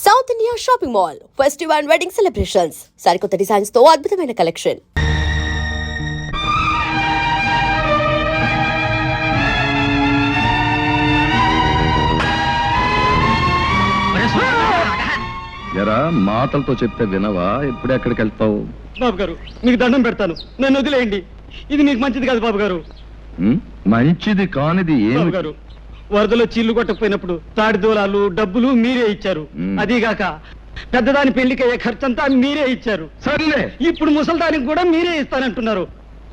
South India shopping mall festival and wedding celebrations సరికొత్త designs తో అద్భుతమైన కలెక్షన్. ఎరా మాటలతో చెప్తే వినవా? ఇప్పుడు ఎక్కడికి వెళ్తావు? బాబు గారు మీకు దండం పెడతాను, నన్ను వదిలేయండి. ఇది మీకు మంచిది కాదు బాబు గారు. మంచిది కానిది బాబు ఏమి? గారు, వరదలో చీళ్లు కొట్టకపోయినప్పుడు తాడి దూలాలు డబ్బులు మీరే ఇచ్చారు. అదీగాక పెద్దదాని పెళ్లికయ్యే ఖర్చంతా మీరే ఇచ్చారు. సర్లే, ఇప్పుడు ముసల్దానికి కూడా మీరే ఇస్తానంటున్నారు.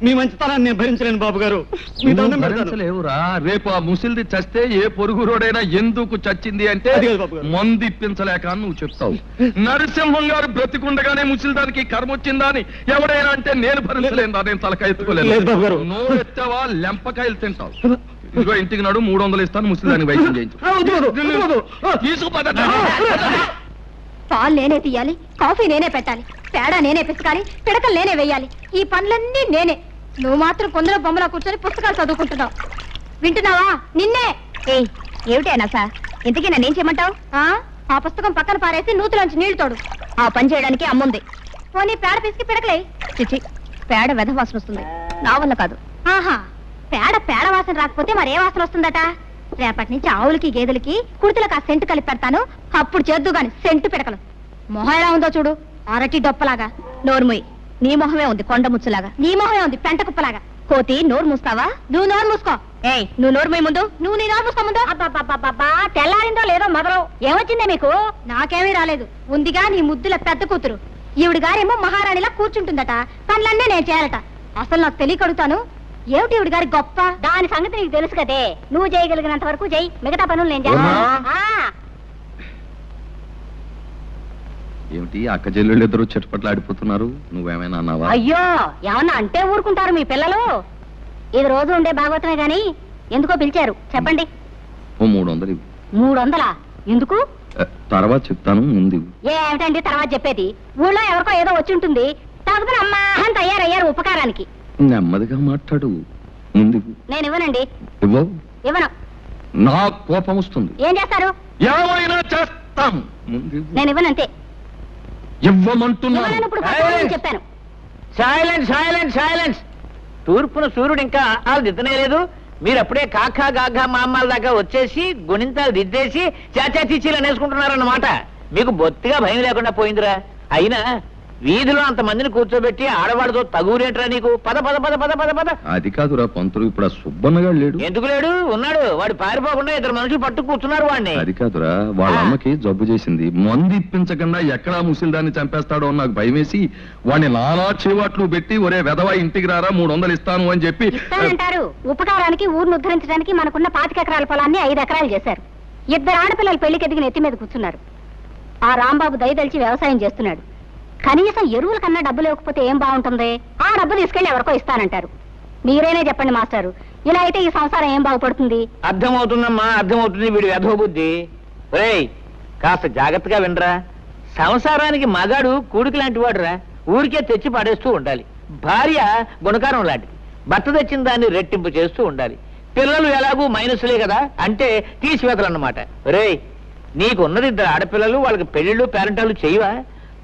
మీ మంచితనాన్ని నేను భరించలేను బాబు గారు, మీ దండం పెడతాను. భరించలేవురా. రేపు ఆ ముసిల్ది చస్తే ఏ పొరుగు రోడైనా ఎందుకు చచ్చింది అంటే అది కాదు బాబు గారు. మందు ఇప్పించలేక అని నువ్వు చెప్తావు. నరసింహం గారు బ్రతికుండగానే ముసిల్దానికి కర్మ వచ్చిందా అని ఎవడైనా అంటే నేను భరించలేను. నేను తలకాయ లేదు బాబు ఎత్తుకోలేదు. గారు. నోరు ఎత్తావా లెంపకాయలు తింటావు. ఇదిగో ఇంటికి నాడు 300 ఇస్తాను, ముసిల్దానికి వైద్యం చేయించు. తీసుకుపోతా. పాలు నేనే తీయాలి, కాఫీ నేనే పెట్టాలి, పేడ నేనే పిసకాలి, పిడకలు నేనే వేయాలి. ఈ పనులన్నీ నేనే. నువ్వు మాత్రం కొందరు బొమ్మలా కూర్చొని పుస్తకాలు చదువుకుంటున్నావు. వింటున్నావా? నిన్నే. ఏమిటైనా సార్, ఇంతకీ నన్నేం చేయమంటావు? ఆ పుస్తకం పక్కన పారేసి నూతులోంచి నీళ్లు తోడు. ఆ పని చేయడానికి అమ్ముంది. పోనీ పేడ పిసికి పిడకలే. చిచి, పేడ వెధ వాసన వస్తుంది, నా వల్ల కాదు. ఆహా, పేడ వాసన రాకపోతే మరే వాసన వస్తుందట? రేపటి నుంచి ఆవులకి గేదెలకి కుడితలకు ఆ సెంటు కలిపి పెడతాను, అప్పుడు చేద్దు గాని సెంటు పిడకలు. మొహం ఎలా ఉందో చూడు, అరటి డొప్పలాగా. నోరుముయి, నీ మొహమే ఉంది కొండ ముచ్చులాగా. నీ మొహమే ఉంది పెంట కుప్పలాగా. కోతి, నోరు మూస్తావా? నువ్వు నోరు మూసుకో. ఏయ్, నువ్వు నోరుమోయి ముందు. నువ్వు నీ నోరు మూసుకో ముందు. అబ్బా, తెల్లారిందో లేదో మొదలు. ఏమొచ్చిందే మీకు? నాకేమీ రాలేదు. ఉందిగా నీ ముద్దుల పెద్ద కూతురు. ఈవిడ గారేమో మహారాణిలా కూర్చుంటుందట, పనులన్నీ నేను చేయాలట. అసలు నాకు తెలియకడుగుతాను, ఏమిటి ఈవిడ గారి గొప్ప? దాని సంగతి నీకు తెలుసు కదే. నువ్వు చేయగలిగినంత వరకు చెయ్యి, మిగతా పనులు నేను చేస్తాను. ఏమిటి అక్క చెల్లెళ్ళు ఇద్దరు చెట్టుపట్లు ఆడిపోతున్నారు? నువ్వేమైనా అన్నావా? అయ్యో, ఏమన్నా అంటే ఊరుకుంటారు మీ పిల్లలు? ఇది రోజు ఉండే భాగవతమే గాని ఎందుకో పిలిచారు చెప్పండి. ఓ 300 ఇవ్వు. 300? ఎందుకు? తర్వాత చెప్తాను, ముందు ఇవ్వు. ఏమిటండి తర్వాత చెప్పేది? ఊళ్ళో ఎవరికో ఏదో వచ్చి ఉంటుంది, తగుదల అమ్మా అని తయారయ్యారు ఉపకారానికి. నెమ్మదిగా మాట్లాడు, ముందు ఇవ్వు. నేను ఇవ్వనండి. ఇవ్వవు? ఇవ్వను. నా కోపం వస్తుంది. ఏం చేస్తారు? ఏమైనా చేస్తాం, ముందు ఇవ్వు. నేను ఇవ్వనంతే. ఇవ్వమంటున్నాను. ఇవ్వనని ఇప్పుడు పట్టుకోమని చెప్పాను. Silence silence silence. తూర్పున సూర్యుడు ఇంకా ఆలు దిద్దనే లేదు, మీరు అప్పుడే కాకా గాఘా మామాల దాకా వచ్చేసి గుణింతాలు దిద్దేసి చాచా చీచీలు అనేసుకుంటున్నారన్నమాట. మీకు బొత్తిగా భయం లేకుండా పోయిందిరా. అయినా వీధిలో అంత మందిని కూర్చోబెట్టి ఆడవాడితో తగురేట్రా నీకు? పద పద పద పద పద పద. అది కాదురా పంతులు, ఇప్పుడు ఆ సుబ్బన్నగా లేడు. ఎందుకు లేడు? ఉన్నాడు. వాడు పారిపోకుండా 2 మనుషులు పట్టు కూర్చున్నారు వాడిని. అది కాదురా, వాళ్ళ అమ్మకి జబ్బు చేసింది. మందు ఇప్పించకుండా ఎక్కడా ముసిల్దాన్ని చంపేస్తాడో నాకు భయమేసి వాడిని నానా చేవాట్లు పెట్టి ఒరే వెధవా ఇంటికి రారా 300 ఇస్తాను అని చెప్పి. ఇస్తానంటారు. ఉపకారానికి ఊరిని ఉద్ధరించడానికి మనకున్న 25 ఎకరాల పొలాన్ని 5 ఎకరాలు చేశారు. 2 ఆడపిల్లలు పెళ్లికి ఎదిగిన ఎత్తి మీద కూర్చున్నారు. ఆ రాంబాబు దయదలిచి వ్యవసాయం చేస్తున్నాడు. కనీసం ఎరువుల కన్నా డబ్బు లేకపోతే ఏం బాగుంటుంది? ఆ డబ్బు తీసుకెళ్లి ఎవరికో ఇస్తానంటారు. మీరేనే చెప్పండి మాస్టారు, ఇలా అయితే ఈ సంసారం ఏం బాగుపడుతుంది? అర్థమవుతుందమ్మా, అర్థమవుతుంది వీడి వెధవ బుద్ధి. ఒరేయ్, కాస్త జాగ్రత్తగా వినరా. సంసారానికి మగాడు కూడికి లాంటి వాడురా. ఊరికే తెచ్చి పడేస్తూ ఉండాలి. భార్య గుణకారం లాంటిది, భర్త తెచ్చిన దాన్ని రెట్టింపు చేస్తూ ఉండాలి. పిల్లలు ఎలాగూ మైనస్లే కదా, అంటే తీసివేతలన్నమాట. ఒరేయ్, నీకున్నది 2 ఆడపిల్లలు, వాళ్ళకి పెళ్లిళ్ళు పేరెంటాలు చేయవా?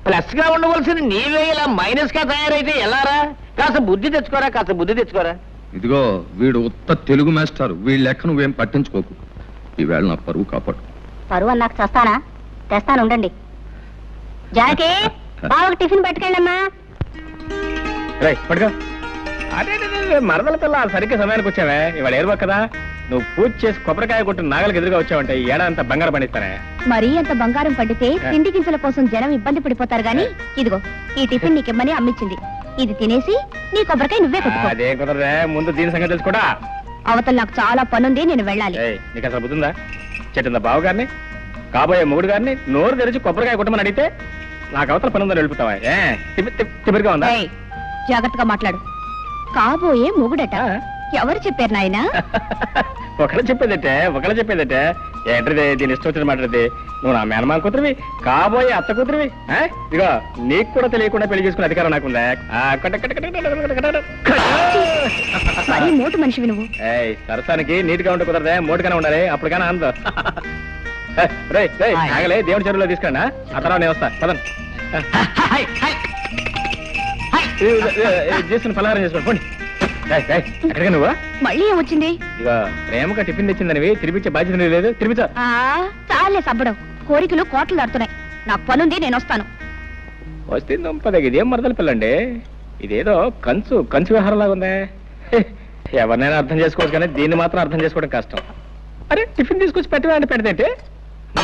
ప్లస్ గా ఉండవలసిన నీవే ఇలా మైనస్ గా తయారైతే ఎలారా? కాస్త బుద్ధి తెచ్చుకోరా, కాస్త బుద్ధి తెచ్చుకోరా. ఇదిగో వీడు ఉత్త తెలుగు మాస్టారు, వీళ్ళ లెక్క నువ్వేం పట్టించుకోకు. ఈవేళ నా పరువు కాపాడు. పరువు అన్నాక చేస్తానా? తెస్తాను ఉండండి. జానకి, బావకు టిఫిన్ పెట్టుకెళ్ళమ్మా. పడుగా. అదే మరదల పిల్ల సరిగ్గా సమయానికి వచ్చావే. ఇవాళ ఏరువా కదా, నువ్వు పూజ చేసి కొబ్బరికాయ కొట్టిన నాగలికి ఎదురుగా వచ్చావంటే ఈ ఏడాదంతా బంగారం పండిస్తానే. మరీ అంత బంగారం పండితే తిండి గింజల కోసం జనం ఇబ్బంది పడిపోతారు గాని, ఇదిగో ఈ టిఫిన్ నీకిమ్మని అమ్మిచ్చింది. ఇది తినేసి నీ కొబ్బరికాయ నువ్వే కొట్టుకో. అదే కుదరదే, ముందు దీని సంగతి తెలుసుకోడా. అవతల నాకు చాలా పనుంది, నేను వెళ్ళాలి. నీకు అసలు బుద్ధిందా? చెట్టిందా బావగారిని, కాబోయే మొగుడు గారిని నోరు తెరిచి కొబ్బరికాయ కొట్టమని అడిగితే నాకు అవతల పని ఉందని వెళ్ళిపోతావా? తిమిరిగా ఉందా? జాగ్రత్తగా మాట్లాడు. కాబోయే మొగుడట ఎవరు చెప్పారు నాయనా? ఒకళ్ళు చెప్పేదటే ఏంటది? దీని ఇష్టం వచ్చిన మాట్లాడితే నువ్వు నా మేనమా కూతురివి, కాబోయే అత్త కూతురివి. ఇదిగో నీకు కూడా తెలియకుండా పెళ్లి చేసుకునే అధికారం నాకుందా? మోటు మనిషివి నువ్వు. సరసానికి నీట్ గా ఉంటే కుదరదే, మోటుగానే ఉండాలి, అప్పుడు కానీ అందం. ఆగలే దేవుడి చెరువులో తీసుకురా ఆ తర్వాత నేను వస్తా పదండి చేసుకుని పలహారం చేసుకోండి పోండి ఎక్కడికి నువ్వు మళ్ళీ ఏమొచ్చింది? ఇక ప్రేమగా టిఫిన్ తెచ్చిందనివి తినిపించే బాధ్యత లేదు తినిపించా చాలే సబ్బడం, కోరికలు కోట్లు దాడుతున్నాయి. నాకు పనుంది, నేను వస్తాను. వస్తే దంపదకి ఇదేం మరదల పిల్లండి, ఇదేదో కంచు వ్యవహారం లాగా ఉందే. ఎవరినైనా అర్థం చేసుకోవచ్చు కానీ దీన్ని మాత్రం అర్థం చేసుకోవడం కష్టం. అరే టిఫిన్ తీసుకొచ్చి పెట్టవేంటి పెడితే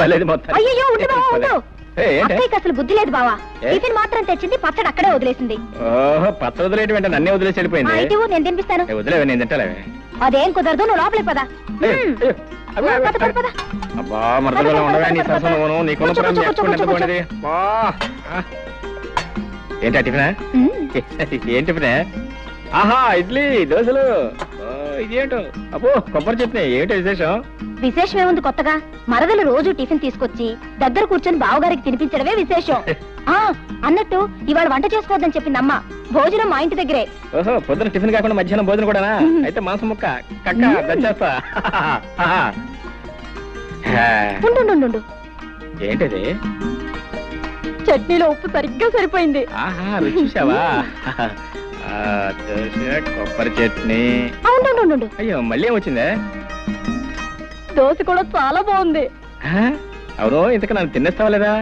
భలేదు మొత్తం. అయ్యో ఉండు బావా, ఉండు. అత్తయ్యకి అసలు బుద్ధి లేదు బావా. టిఫిన్ మాత్రం తెచ్చింది, పచ్చడి అక్కడే వదిలేసింది. ఓహో పచ్చడి వదిలేయటం అంటే నన్నే వదిలేసి వెళ్ళిపోయింది. నేను తినిపిస్తాను. వదిలేవే నేను తింటాలేవే. అదేం కుదరదు, నువ్వు లోపలికి పదా. అబ్బా మరదలో ఉండవే నీ సరసను నీకున్న ప్రేమ నేర్చుకుంటే ఏంటి టిఫినా? ఏం టిఫినా? ఆహా ఇడ్లీ దోశలు. ఇదేంటో అబ్బో కొబ్బరి చట్నీ. ఏమిటో విశేషం? విశేషం ఏముంది కొత్తగా? మరదలు రోజు టిఫిన్ తీసుకొచ్చి దగ్గర కూర్చొని బావగారికి తినిపించడమే విశేషం. అన్నట్టు ఇవాళ వంట చేసుకోవద్దని చెప్పింది అమ్మ. భోజనం మా ఇంటి దగ్గరే. ఓహో పొద్దున టిఫిన్ కాకుండా మధ్యాహ్నం భోజనం కూడానా? అయితే మాంసం ముక్క కక్క దంచేస్తా. ఉండు, ఏంటిది? చట్నీలో ఉప్పు సరిగ్గా సరిపోయింది. ఆహా రుచి చూసావా? దోశ కొబ్బరి చట్నీ. అవును, అయ్యో మళ్ళీ ఏమొచ్చిందే? దోశ కూడా చాలా బాగుంది. అవును ఇంతకు నన్ను తినేస్తావా లేదా?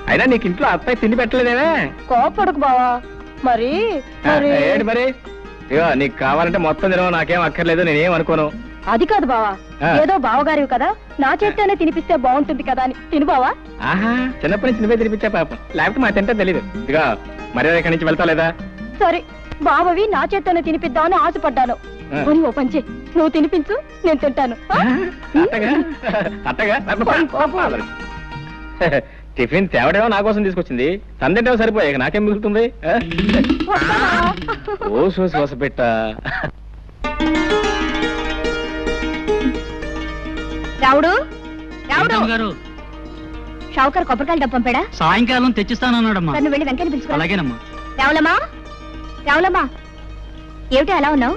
అయినా నీకు ఇంట్లో అత్తయ్య తిండి పెట్టలేదేమే? కోపడకు బావా. మరి ఏంటి మరి? ఇగో నీకు కావాలంటే మొత్తం తినవు, నాకేం అక్కర్లేదు, నేనేం అనుకోను. అది కాదు బావా, ఏదో బావగారివి కదా, నా చేత్తోనే తినిపిస్తే బాగుంటుంది కదా అని తిను బావా. ఆహా చిన్నప్పటి నుంచి నువ్వే తినిపించా పాపం, లేకపోతే మా తింటే తెలీదు. ఇదిగో మర్యాద ఇక్కడి నుంచి వెళ్తా లేదా? సరే బావవి నా చేత్తోనే తినిపిద్దామని ఆశపడ్డాను. ఓ పంచి, నువ్వు తినిపించు, నేను తింటాను. అట్టగా టిఫిన్ తేవడేమో నా కోసం తీసుకొచ్చింది, తందింటేమో సరిపోయాక నాకేం మిగులుతుంది? ఓ సోస పెట్ట. రావుడు గారు షావుకర్ కొబ్బరికాయలు డబ్బు పంపాడా? సాయంకాలం తెచ్చిస్తానన్నాడమ్మా. నువ్వు వెళ్ళి వెంకని పిలుచుకో. అలాగేనమ్మా. రావులమ్మా ఏమిటి అలా ఉన్నావు?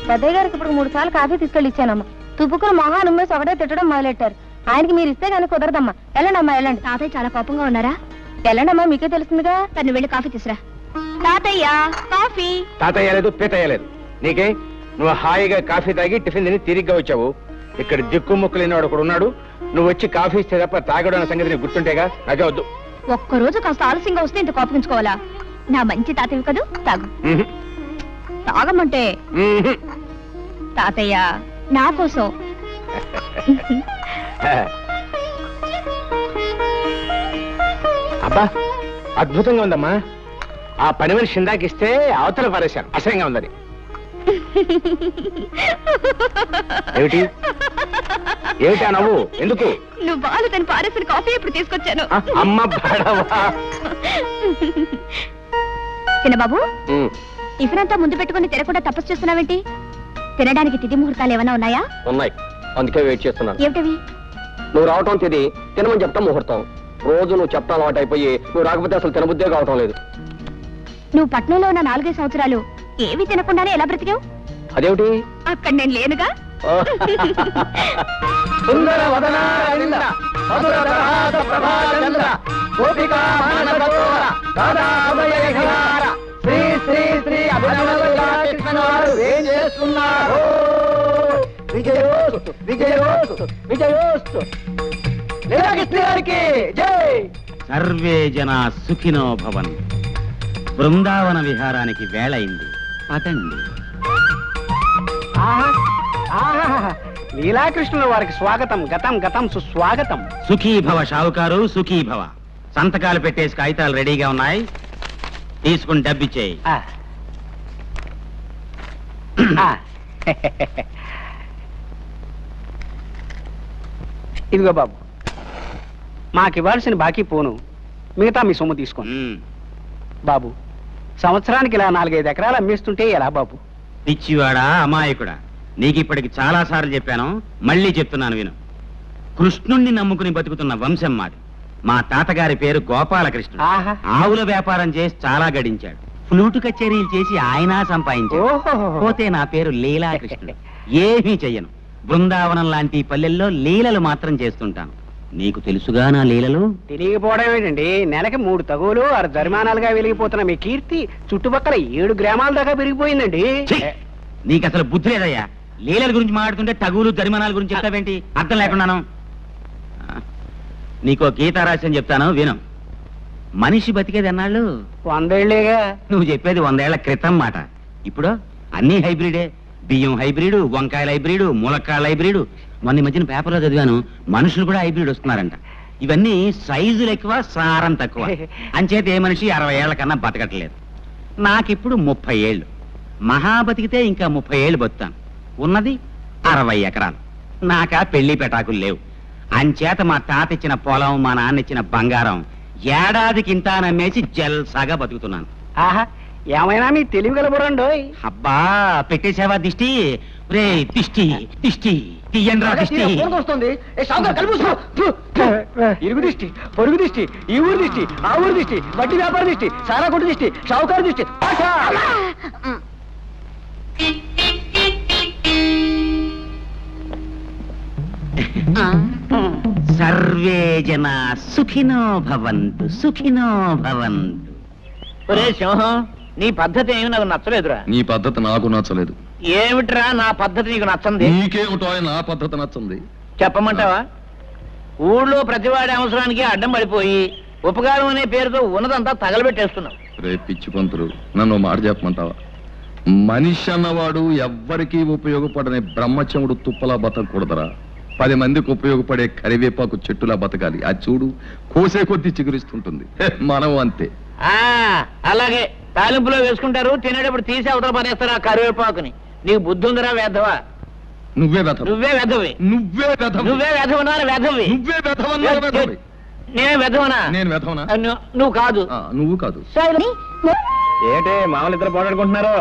పెద్దయ్య గారికి ఇప్పుడు 3 సార్లు కాఫీ తీసుకెళ్ళి ఇచ్చానమ్మా. తుప్పుకుని మొహాన్ని ఉమ్మేసి ఒకటే తిట్టడం మొదలెట్టారు. ఆయనకి మీరు ఇస్తే కానీ కుదరదమ్మా. వెళ్ళండమ్మా వెళ్ళండి. తాతయ్య చాలా కోపంగా ఉన్నారా? వెళ్ళండమ్మా, మీకే తెలుస్తుందిగా. తను వెళ్ళి కాఫీ తీసురా. తాతయ్య కాఫీ. తాతయ్య లేదు పీతయ్య లేదు నీకే. నువ్వు హాయిగా కాఫీ తాగి టిఫిన్ తిని తిరిగ్గా వచ్చావు. ఇక్కడ దిక్కు ముక్కు లేనివాడు ఒకడు ఉన్నాడు. నువ్వు వచ్చి కాఫీ ఇస్తే తప్ప తాగడం అనే సంగతి నీకు గుర్తుంటేగా. నాకే వద్దు. ఒక్కరోజు కాస్త ఆలస్యంగా వస్తే ఇంత కోపగించుకోవాలా? నా మంచి తాతయ్య కదూ, తాగు. తాగమంటే తాతయ్య నా కోసం. అబ్బా అద్భుతంగా ఉందమ్మా. ఆ పని మనిషి ఇందాకిస్తే అవతల పారేశాను, అసహ్యంగా ఉందని. ఏమిటి ఏమిటా నవ్వు? ఎందుకు? నువ్వు బాలు తను పారేసిన కాఫీ ఇప్పుడు తీసుకొచ్చాను. అమ్మ బాడవా. చిన్నబాబు, టిఫిన్ అంతా ముందు పెట్టుకుని తినకుండా తపస్సు చేస్తున్నావేంటి? తినడానికి తిథి ముహూర్తాలు ఏమైనా ఉన్నాయా? ఉన్నాయి, అందుకే వెయిట్ చేస్తున్నాను. ఏమిటవి? నువ్వు రావటం తిది, తినమని చెప్తాం ముహూర్తం. రోజు నువ్వు చెప్తా అలవాటు అయిపోయి నువ్వు రాకపోతే అసలు తినబుద్దే కావటం లేదు. నువ్వు పట్నంలో ఉన్న 4-5 సంవత్సరాలు ఏవి తినకుండానే ఎలా బ్రతికావు? అదేమిటి? అక్కడ నేను లేనుగా. సర్వే జనా సుఖినో భవన్. బృందావన విహారానికి వేళయింది, అతండి. లీలాకృష్ణుల వారికి స్వాగతం. గతం సుస్వాగతం. సుఖీ భవ షావుకారు, సుఖీ భవ. సంతకాలు పెట్టేసి కాగితాలు రెడీగా ఉన్నాయి, తీసుకుని డబ్బిచ్చేయి. ఇదిగో బాబు, మాకివ్వాల్సిన బాకీ పోను, మిగతా మీ సొమ్ము తీసుకోండి. బాబు, సంవత్సరానికి ఇలా 4-5 ఎకరాలు అమ్మేస్తుంటే ఎలా బాబు? పిచ్చివాడా, అమాయకుడా, నీకిప్పటికి చాలా సార్లు చెప్పాను, మళ్ళీ చెప్తున్నాను విను. కృష్ణుణ్ణి నమ్ముకుని బతుకుతున్న వంశం మాది. మా తాతగారి పేరు గోపాలకృష్ణుడు. ఆహా. ఆవుల వ్యాపారం చేసి చాలా గడించాడు. ఫ్లూటు కచేరీలు చేసి ఆయన సంపాదించాడు. ఓహో. పోతే నా పేరు లీలాకృష్ణుడు. ఏమీ చెయ్యను. బృందావనం లాంటి పల్లెల్లో లీలలు మాత్రం చేస్తుంటాను. నీకు తెలుసుగా నా లీలలు. తెలియకపోవడం ఏంటండి, నెలకి 3 తగులు 6 జరిమానాలుగా వెలిగిపోతున్న మీ కీర్తి చుట్టుపక్కల 7 గ్రామాల దాకా పెరిగిపోయిందండి. ఛీ! నీకు అసలు బుద్ధి లేదయ్యా. లీలల గురించి మాట్లాడుతుంటే తగులు జరిమానాల గురించి చెప్తావేంటి? అర్థం లేకున్నాను. నీకో గీత రాశని చెప్తాను విను. మనిషి బతికేది అన్నాళ్ళు 100 ఏళ్లేగా. నువ్వు చెప్పేది 100 ఏళ్ల క్రితం మాట. ఇప్పుడు అన్ని హైబ్రిడే. బియ్యం హైబ్రిడ్, వంకాయల హైబ్రిడ్, ములక్కాయల హైబ్రిడ్. మొన్న మధ్యన పేపర్లో చదివాను, మనుషులు కూడా హైబ్రిడ్ వస్తున్నారంట. ఇవన్నీ సైజులు ఎక్కువ, సారం తక్కువ. అంచేత ఏ మనిషి 60 ఏళ్ల కన్నా బతకట్లేదు. నాకిప్పుడు 30 ఏళ్ళు. మహా బతికితే ఇంకా 30 ఏళ్ళు బతుకుతాను. ఉన్నది 60 ఎకరాలు. నాకా పెళ్లి పెటాకులు లేవు. అంచేత మా తాత ఇచ్చిన పొలం, మా నాన్న ఇచ్చిన బంగారం ఏడాదికి ఇంత నమ్మేసి జల్సాగా బతుకుతున్నాను. ఆహా, ఏమైనా మీ తెలివి గలబడండోయ్. అబ్బా పెట్టేసావా దిష్టి? రే దిష్టి దిష్టి తీయండ్రా దిష్టి. ఇరుగు దిష్టి, పొరుగు దిష్టి, ఈ ఊరు దిష్టి, ఆ ఊరు దిష్టి, వడ్డీ వ్యాపార దిష్టి, సారా కొట్టు దిష్టి, షావుకారు దిష్టి. సర్వే జనా సుఖినో భవంతు, సుఖినో భవంతు. ఒరే సింహం, నీ పద్ధతి ఏమి నాకు నచ్చలేదురా. నీ పద్ధతి నాకు నచ్చలేదు. ఏమిట్రా నా పద్ధతి నీకు నచ్చంది? నీకేమిటో నా పద్ధతి నచ్చింది. చెప్పమంటావా? ఊళ్ళో ప్రతివాడి అవసరానికి అడ్డం పడిపోయి ఉపకారం అనే పేరుతో ఉన్నదంతా తగలబెట్టేస్తున్నావు. రే పిచ్చి పంతులు, నన్ను మాట చెప్పమంటావా? మనిషి అన్నవాడు ఎవ్వరికీ ఉపయోగపడని బ్రహ్మచముడు తుప్పలా బతకూడదరా. 10 మందికి ఉపయోగపడే కరివేపాకు చెట్టులా బతకాలి. ఆ చూడు, కోసే కొద్దీ చిగురిస్తుంటుంది. మనం అంతే. అలాగే తాలింపులో వేసుకుంటారు, తినేటప్పుడు తీసి అవతల పనేస్తారు ఆ కరివేపాకుని. నీకు బుద్ధి ఉందిరా వేధవా? నువ్వే వెధవ. నువ్వే వెధవి. నువ్వే వెధవ. నువ్వే వెధవనారు వెధవి. నువ్వే వెధవన్నారు వెధవి. నేనే వెధవనా? నేను వెధవనా? నువ్వు కాదు. నువ్వు కాదు. ఏంటి మామూలు ఇద్దరు పోరాడుకుంటున్నారు?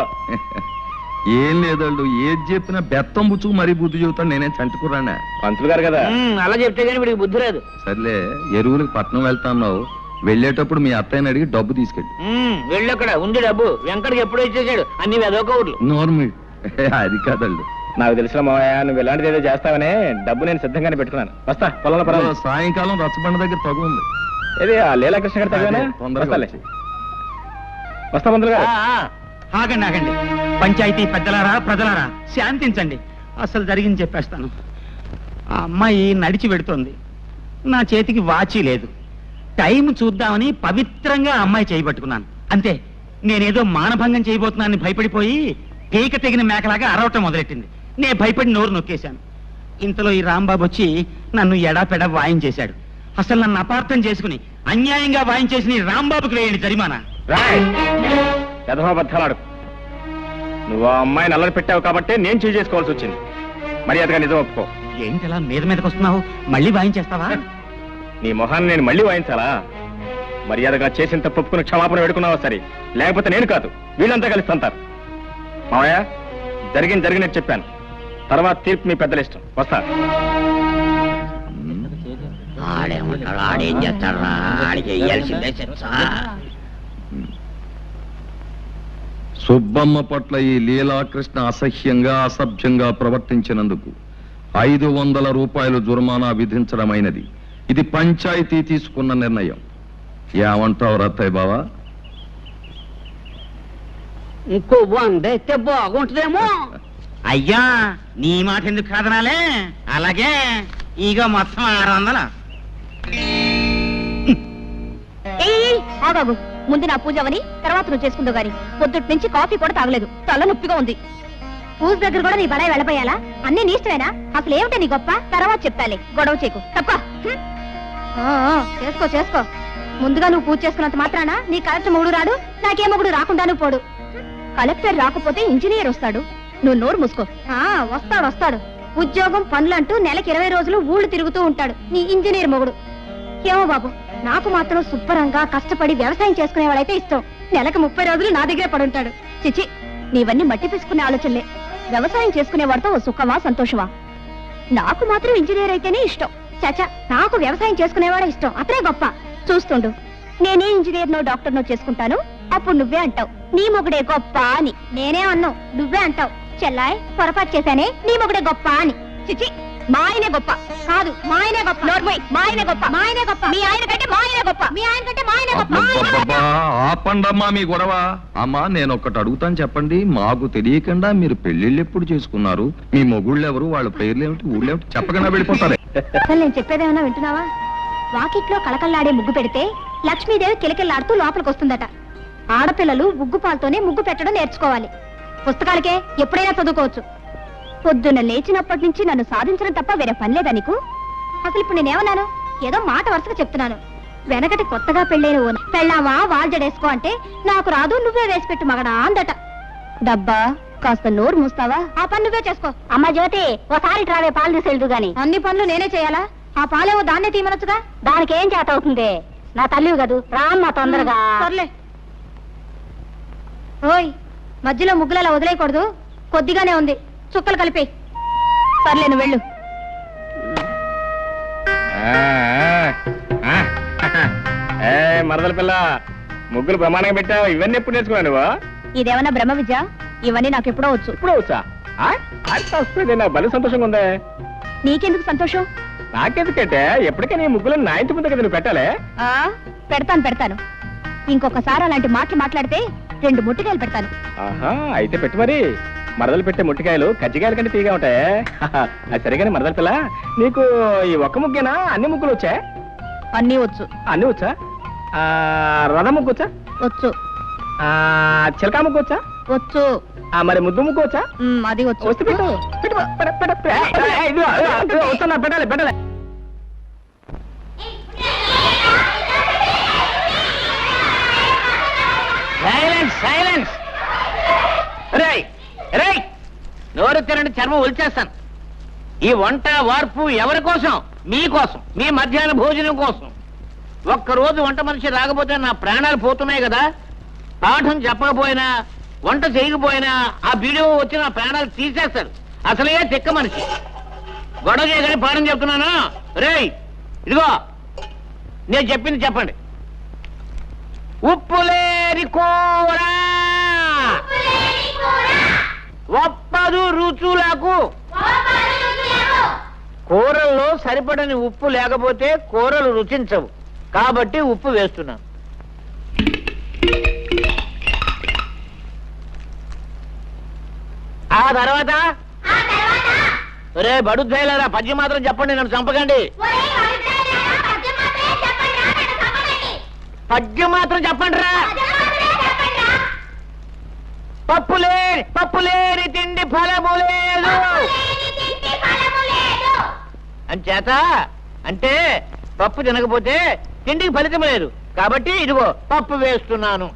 ఏం లేదళ్ళు, ఏది చెప్పినా బెత్తం బుచ్చుకు మరీ బుద్ధి చెబుతాను. నేనేం చంటుకురానా? పంతులు గారు కదా. అలా చెప్తే గానీ వీడికి బుద్ధి లేదు. సర్లే, ఎరువులకు పట్నం వెళ్తాన్నావు. వెళ్ళేటప్పుడు మీ అత్తయ్యని అడిగి డబ్బు తీసుకెళ్ళి. వెళ్ళక్కడ ఉంది డబ్బు. వెంకటకి ఎప్పుడో ఇచ్చేసాడు అన్ని వెదవకూడదు. నోర్మి అది కాదళ్ళు. నాకు తెలిసిన మావయ్య, నువ్వు ఇలాంటిది ఏదో చేస్తావనే డబ్బు నేను సిద్ధంగానే పెట్టుకున్నాను. వస్తా పొలంలో పర్వాలేదు. సాయంకాలం రచ్చబండ దగ్గర తగు ఉంది. ఏది ఆ లీలాకృష్ణ గారి తగ్గనా? తొందరగా వస్తా పంతులు గారు. ఆగండి ఆగండి. పంచాయతీ పెద్దలారా, ప్రజలారా, శాంతించండి. అసలు జరిగింది చెప్పేస్తాను. ఆ అమ్మాయి నడిచి పెడుతోంది. నా చేతికి వాచి లేదు. టైం చూద్దామని పవిత్రంగా అమ్మాయి చేయబట్టుకున్నాను. అంతే, నేనేదో మానభంగం చేయబోతున్నానని భయపడిపోయి పీక తెగిన మేకలాగా అరవటం మొదలెట్టింది. నేను భయపడి నోరు నొక్కేశాను. ఇంతలో ఈ రాంబాబు వచ్చి నన్ను ఎడాపెడా వాయించేశాడు. అసలు నన్ను అపార్థం చేసుకుని అన్యాయంగా వాయించేసిన ఈ రాంబాబుకి వేయండి జరిమానా. యథాబద్ధాలాడు. నువ్వు ఆ అమ్మాయిని అల్లరి పెట్టావు కాబట్టి నేను చేంజ్ చేసుకోవాల్సి వచ్చింది. మర్యాదగా నిజం ఒప్పుకో. ఏంటలా మీదకి వస్తున్నావు? మళ్ళీ వాయించేస్తావా? నీ మొహాన్ని నేను మళ్ళీ వాయించాలా? మర్యాదగా చేసిన తప్పుకుని క్షమాపణ వేడుకున్నావా సరే, లేకపోతే నేను కాదు వీళ్ళంతా కలిసి తంతారు. మావయ్య, జరిగినట్టు చెప్పాను. తర్వాత తీర్పు మీ పెద్దల ఇష్టం. వస్తా. ఆడేం చేస్తాడా? ఆడికి వేయాల్సిందే శిక్ష. సుబ్బమ్మ పట్ల ఈ లీలాకృష్ణ అసహ్యంగా అసభ్యంగా ప్రవర్తించినందుకు 500 రూపాయలు జుర్మానా విధించడమైనది. ఇది పంచాయతీ తీసుకున్న నిర్ణయం. ఏమంటావు రత్తయ్య బావా? ఇంకో 100 అయితే బాగుంటుందేమో. అయ్యా, నీ మాట ఎందుకు కాదనాలే? అలాగే ఇక మొత్తం 600. బాబు, ముందు నా పూజ అవని తర్వాత నువ్వు చేసుకుందో గాని పొద్దుటి నుంచి కాఫీ కూడా తాగలేదు. తల నొప్పిగా ఉంది. పూజ దగ్గర కూడా నీ బడాయి వెళ్ళబోయాలా? అన్ని నీ ఇష్టమేనా? అసలు ఏమిటో నీ గొప్ప? తర్వాత చెప్తాలే, గొడవ చేయకు. తప్ప చేసుకో చేసుకో. ముందుగా నువ్వు పూజ చేసుకున్నంత మాత్రాన నీ కలెక్టర్ మొగుడు రాడు, నాకే మొగుడు రాకుండాను పోడు. కలెక్టర్ రాకపోతే ఇంజనీర్ వస్తాడు. నువ్వు నోరు మూసుకో. వస్తాడు. ఉద్యోగం పనులంటూ నెలకి 20 రోజులు ఊళ్ళు తిరుగుతూ ఉంటాడు నీ ఇంజనీర్ మొగుడు. ఏమో బాబు, నాకు మాత్రం శుభ్రంగా కష్టపడి వ్యవసాయం చేసుకునేవాడైతే ఇష్టం. నెలకు 30 రోజులు నా దగ్గరే పడుంటాడు. చిచి, నీవన్నీ మట్టి తీసుకునే ఆలోచనలే. వ్యవసాయం చేసుకునేవాడితో ఓ సుఖమా సంతోషమా? నాకు మాత్రం ఇంజనీర్ అయితేనే ఇష్టం. చాచా, నాకు వ్యవసాయం చేసుకునేవాడే ఇష్టం. అతనే గొప్ప. చూస్తుండు, నేనే ఇంజనీర్నో డాక్టర్నో చేసుకుంటాను. అప్పుడు నువ్వే అంటావు నీ మొగుడే గొప్ప అని. నేనే అన్నావు, నువ్వే అంటావు చెల్లాయ్ పొరపాటు చేశానే, నీ మొగుడే గొప్ప అని. చిచి, మా ఆయనే గొప్ప కాదు, మా ఆయనే గొప్ప. నోర్మోయ్, మా ఆయనే గొప్ప, మా ఆయనే గొప్ప. మీ ఆయన కంటే మా ఆయనే గొప్ప, మీ ఆయన కంటే మా ఆయనే గొప్ప. అబ్బబ్బబ్బా, ఆపండమ్మా మీ గొడవ. అమ్మా నేను ఒక్కటి అడుగుతాను చెప్పండి. మాకు తెలియకుండా మీరు పెళ్లిళ్ళు ఎప్పుడు చేసుకున్నారు? మీ మొగుళ్ళు ఎవరు, వాళ్ళ పేర్లు ఏమిటి, ఊళ్ళో ఏమిటి చెప్పకుండా వెళ్ళిపోతారే. అసలు నేను చెప్పేదేమన్నా వింటున్నావా? వాకిట్లో కళకళ్ళాడే ముగ్గు పెడితే లక్ష్మీదేవి కిలకిల్లాడుతూ లోపలికి వస్తుందట. ఆడపిల్లలు ముగ్గు పాలతోనే ముగ్గు పెట్టడం నేర్చుకోవాలి. పుస్తకాలకే ఎప్పుడైనా చదువుకోవచ్చు. పొద్దున్న లేచినప్పటి నుంచి నన్ను సాధించడం తప్ప వేరే పని లేదా నీకు? అసలు ఇప్పుడు నేనేమన్నాను? ఏదో మాట వరుసగా చెప్తున్నాను. వెనకటి కొత్తగా పెళ్ళైన ఓ పెళ్ళావా వాల్ జడేసుకో అంటే నాకు రాదు, నువ్వే వేసి పెట్టు మగడా అందట. డబ్బా కాస్త నోరు మూస్తావా? ఆ పని నువ్వే చేసుకో. అమ్మ జ్యోతి, ఓసారి ట్రావే పాలు తీసేళ్దు గాని. అన్ని పనులు నేనే చేయాలా? ఆ పాలేవో దాన్నే తీయమనొచ్చుగా. దానికి ఏం చేత అవుతుంది? నా తల్లివి కదూ, రామ్మా తొందరగా. సర్లే. ఓయ్, మధ్యలో ముగ్గులలా వదిలేయకూడదు, కొద్దిగానే ఉంది, చుక్కలు కలిపి. సర్లే, నువ్వు వెళ్ళు. మరదల పిల్ల, ముగ్గులు ప్రమాణంగా పెట్టావు. ఇవన్నీ ఎప్పుడు నేర్చుకున్నావు నువ్వు? ఇదేమన్నా బ్రహ్మ విద్య? ఇవన్నీ నాకు ఎప్పుడో వచ్చు. ఇప్పుడు వచ్చా? నాకు భలే సంతోషంగా ఉంది. నీకెందుకు సంతోషం? నాకెందుకంటే ఎప్పటికీ నీ ముగ్గులు నా ఇంటి ముందు కదా నువ్వు పెట్టాలే. పెడతాను. ఇంకొకసారి అలాంటి మాటలు మాట్లాడితే 2 ముట్టికాయలు పెడతాను. ఆహా, అయితే పెట్టు మరి. మరదలు పెట్టే ముట్టికాయలు కజ్జికాయల కంటే తీగా ఉంటాయి. అది సరిగానే మరదల పిల్ల, నీకు ఈ ఒక్క ముగ్గేనా అన్ని ముగ్గులు వచ్చా? అన్నీ వచ్చు. అన్ని వచ్చా? రథ ముగ్గు వచ్చా? వచ్చు. చిలకా ముగ్గు వచ్చా? వచ్చు. మరి ముద్దు ముగ్గు వచ్చా? అది వచ్చు. వస్తే పెట్టు. వస్తున్నా, పెట్టాలి. సైలెన్స్. నోరు తినండి, చర్మం ఒలిచేస్తాను. ఈ వంట వార్పు ఎవరి కోసం? మీకోసం, మీ మధ్యాహ్న భోజనం కోసం. ఒక్కరోజు వంట మనిషి రాకపోతే నా ప్రాణాలు పోతున్నాయి కదా. పాఠం చెప్పకపోయినా, వంట చేయకపోయినా ఆ వీడియో వచ్చి నా ప్రాణాలు తీసేస్తారు. అసలే తిక్క మనిషి. గొడవ చేయగానే పాఠం చెప్తున్నాను. రేయ్, ఇదిగో నేను చెప్పింది చెప్పండి. ఉప్పులేని కూర ఒప్పదు రుచులకు. కూరల్లో సరిపడని ఉప్పు లేకపోతే కూరలు రుచించవు. కాబట్టి ఉప్పు వేస్తున్నాను. ఆ తర్వాత రే బడుద్దాయిలారా, పద్యం మాత్రం చెప్పండి, నన్ను చంపకండి. పద్యం మాత్రం చెప్పండి రా. పప్పులేని తిండి ఫలము లేదు అంచేత, అంటే పప్పు తినకపోతే తిండికి ఫలితం లేదు. కాబట్టి ఇదిగో పప్పు వేస్తున్నాను.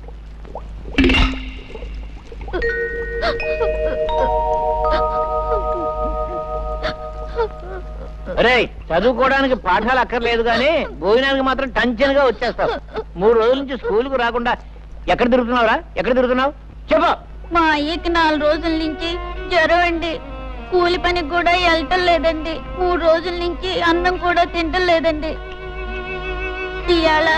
రే, చదువుకోవడానికి పాఠాలు అక్కర్లేదు కానీ భోజనానికి మాత్రం టెన్షన్గా వచ్చేస్తావు. 3 రోజుల నుంచి స్కూల్కు రాకుండా ఎక్కడ తిరుగుతున్నావు చెప్పు. మా అయ్యకి 4 రోజుల నుంచి జ్వరం అండి. కూలి పనికి కూడా వెళ్ళటం లేదండి. 3 రోజుల నుంచి అన్నం కూడా తింటం లేదండి. ఇవాళ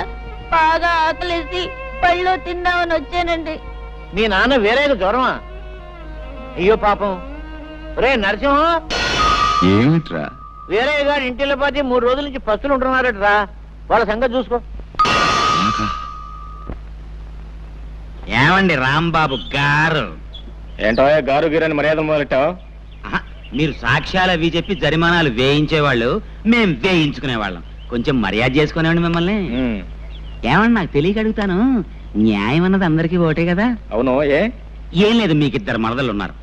బాగా ఆకలేసి పళ్ళు తిందామని వచ్చానండి. మీ నాన్న వేరేగా జ్వరమా? అయ్యో పాపం. రే నరసింహం, ఏమిట్రా? వేరే గారి ఇంటిలో పోతే 3 రోజుల నుంచి పస్తులు ఉంటున్నారట్రా. వాళ్ళ సంగతి చూసుకో. ఏమండి రాంబాబు గారు? ఏంటో గారు గిరని మర్యాద మొదలెట్టావు? మీరు సాక్ష్యాలు అవి చెప్పి జరిమానాలు వేయించేవాళ్ళు, మేం వేయించుకునేవాళ్ళం. కొంచెం మర్యాద చేసుకునేవాడి మిమ్మల్ని. ఏమన్నా నాకు తెలియక అడుగుతాను, న్యాయం అన్నది అందరికీ ఒకటే కదా? అవును. ఏం లేదు, మీకు 2 మరదలు ఉన్నారు.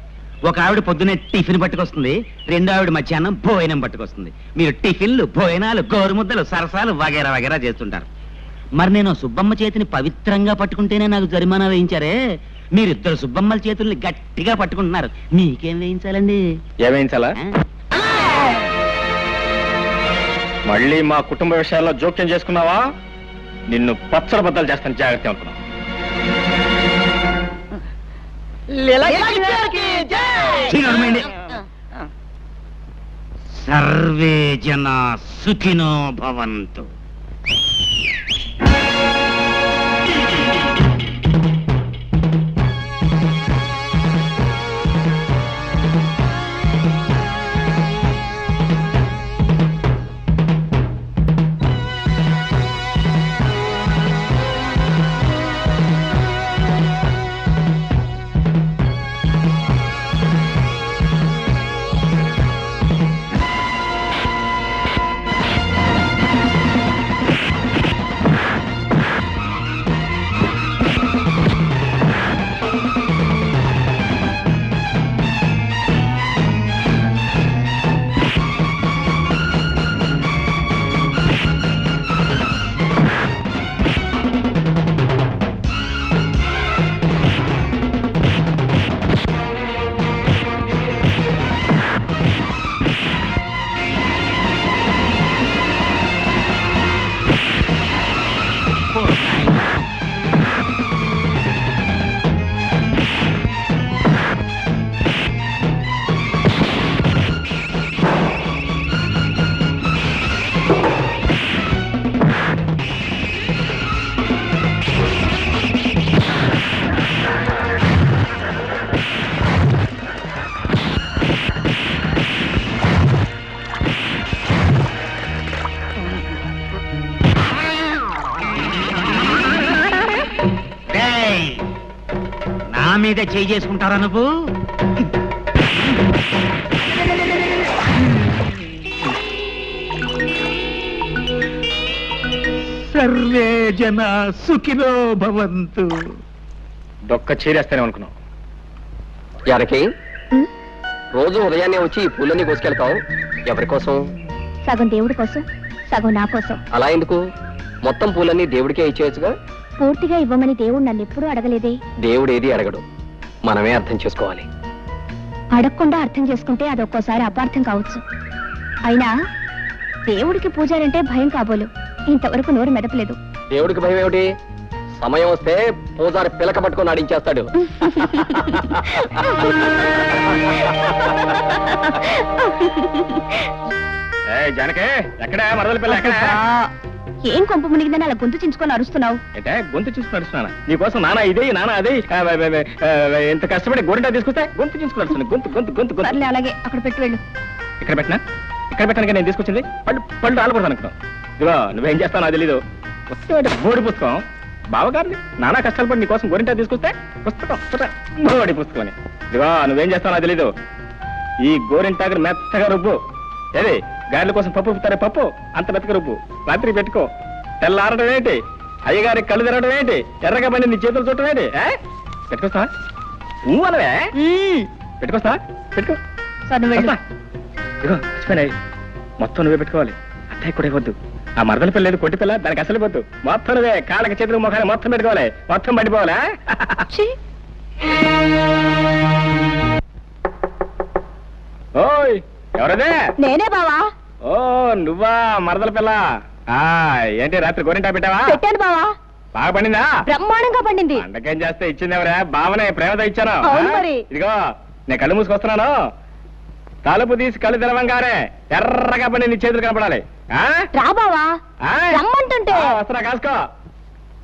ఒక ఆవిడ పొద్దునే టిఫిన్ పట్టుకొస్తుంది, 2వ ఆవిడ మధ్యాహ్నం భోజనం పట్టుకొస్తుంది. మీరు టిఫిన్లు, భోజనాలు, గోరుముద్దలు, సరసాలు వగేరా వగేరా చేస్తుంటారు. మరి నేను సుబ్బమ్మ చేతిని పవిత్రంగా పట్టుకుంటేనే నాకు జరిమానా వేయించారే, మీరిద్దరు సుబ్బమ్మల చేతుల్ని గట్టిగా పట్టుకుంటున్నారు. మీకేం వేయించాలండి? ఏం వేయించాలా? మళ్ళీ మా కుటుంబ విషయాల్లో జోక్యం చేసుకున్నావా నిన్ను పచ్చడి బద్దలు చేస్తాను, జాగ్రత్త అనుకున్నా. సర్వే జనా సుఖినో భవంతు. మీద చేయి చేసుకుంటారా నువ్వు? సర్వే జన సుఖినో భవంతు. డొక్క చీరేస్తానే అనుకున్నావు. యారకి రోజు ఉదయాన్నే వచ్చి ఈ పూలన్నీ కోసుకెళ్తావు. ఎవరి కోసం? సగం దేవుడి కోసం, సగం నా కోసం. అలా ఎందుకు? మొత్తం పూలన్నీ దేవుడికే ఇచ్చేయచ్చుగా. పూర్తిగా ఇవ్వమని దేవుడు నన్ను ఎప్పుడూ అడగలేదే. దేవుడు ఏది అడగడు, మనమే అర్థం చేసుకోవాలి. అడగకుండా అర్థం చేసుకుంటే అదొక్కోసారి అపార్థం కావచ్చు. అయినా దేవుడికి పూజారంటే భయం కాబోలు. ఇంతవరకు నోరు మెదపలేదు. దేవుడికి భయం ఏమిటి? సమయం వస్తే పూజారి పిలక పట్టుకొని ఆడించేస్తాడు. జానకే ఎక్కడ మరదల పిల్ల ఎక్కడ? ఏం కొంప మునిగిందని అలా గొంతు చించుకొని అరుస్తున్నావు? అంటే గొంతు చూసుకుని నడుస్తున్నాను నీకోసం. నానా ఇదే నానా అదే ఎంత కష్టపడి గోరింటా తీసుకొస్తే గొంతు చూసుకుని నడుస్తున్నాను. గొంతు గొంతు గొంతు గొంతు. సర్లే, అలాగే అక్కడ పెట్టి వెళ్ళు. ఇక్కడ పెట్టినా? ఇక్కడ పెట్టడానికి నేను తీసుకొచ్చింది పళ్ళు పళ్ళు రాలకూడదు అనుకున్నాం. ఇదిగో నువ్వేం చేస్తావు నాకు తెలీదు. వస్తే బోడి పుస్తకం బావగారిని నానా కష్టాలు పడి నీకోసం గోరింటా తీసుకొస్తే పుస్తకం బోడి పుస్తకం అని. ఇదిగో నువ్వేం చేస్తావు నాకు తెలీదు. ఈ గోరింటాకు మెత్తగా రుబ్బు. ఏది గారెల కోసం పప్పు రుబ్బుతారే, పప్పు అంత మెత్తగా రుబ్బు. రాత్రి పెట్టుకో. తెల్లారడం ఏంటి, అయ్యగారి కళ్ళు తిరగడం ఏంటి, ఎర్రగా పని నీ చేతులు చుట్టం ఏంటి? పెట్టుకొస్తా నువ్వు అనవే. పెట్టుకొస్తా పెట్టుకో. ఇదిగో మర్చిపోయినాయి, మొత్తం నువ్వే పెట్టుకోవాలి. అత్తయ్య కూడా ఇవ్వద్దు. ఆ మరదల పిల్ల లేదు, కొట్టి పిల్ల, దానికి అసలు పోద్దు. మొత్తం నువ్వే కాళ్ళకి చేతులు ముఖాన్ని మొత్తం పెట్టుకోవాలి. మొత్తం పడిపోవాలా? ఓయ్ ఎవరదే? నేనే బావా. ఓ నువ్వా మరదల పిల్ల. ఏంటి రాత్రి గోరింటా పెట్టావా? పెట్టాను బావా. బాగా పండిందా? బ్రహ్మాండంగా పండింది. పండకేం చేస్తే ఇచ్చింది ఎవరా? బావనే ప్రేమతో ఇచ్చాను. అవును మరి. ఇదిగో నేను కళ్ళు మూసుకొస్తున్నాను. తలుపు తీసి కళ్ళు తెరవంగానే ఎర్రగా పని నీ చేతులు కనపడాలి. రా బావా, రమ్మంటుంటే. వస్తున్నా కాసుకో.